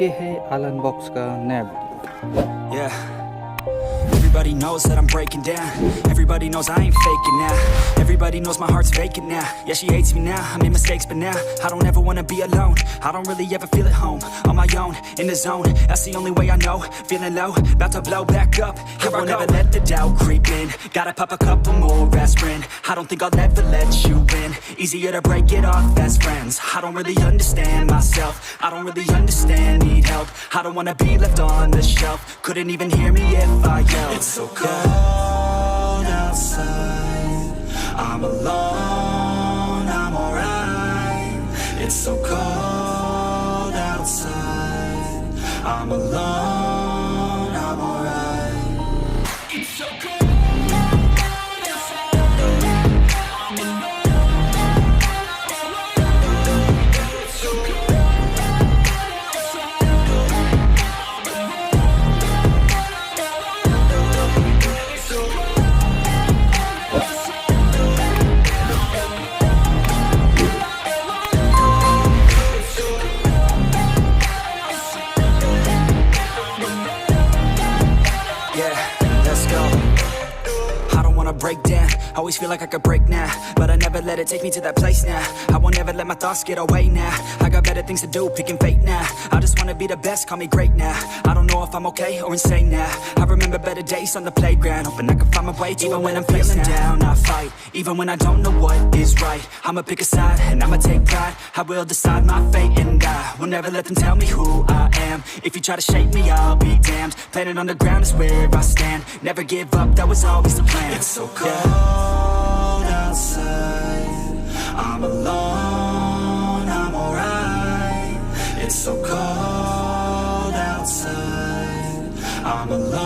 ये है ALLunboxs का नया video. Yeah. Everybody knows that I'm breaking down. Everybody knows I ain't faking now. Everybody knows my heart's vacant now. Yeah, she hates me now, I made mistakes, but now I don't ever wanna be alone. I don't really ever feel at home. On my own, in the zone, that's the only way I know. Feeling low, about to blow back up. I won't ever let the doubt creep in. Gotta pop a couple more aspirin. I don't think I'll ever let you in. Easier to break it off best friends. I don't really understand myself. I don't really understand, need help. I don't wanna be left on the shelf. Couldn't even hear me if I yelled. It's so cold outside, I'm alone, I'm alright. It's so cold outside, I'm alone, I'm alright. It's so cold outside, I'm alone, it's so cold outside, I'm alone. Break down, always feel like I could break now, but I never let it take me to that place now. I won't ever let my thoughts get away now. I got better things to do, picking fate now. I just wanna be the best, call me great now. I don't know if I'm okay or insane now. I remember better days on the playground, hoping I can find my way. Even when I'm feeling down, I fight. Even when I don't know what is right, I'ma pick a side and I'ma take pride. I will decide my fate and I will never let them tell me who I am. If you try to shape me, I'll be damned. Planet on the ground is where I stand. Never give up, that was always the plan. It's so cold outside, I'm alone, I'm alright. It's so cold outside, I'm alone.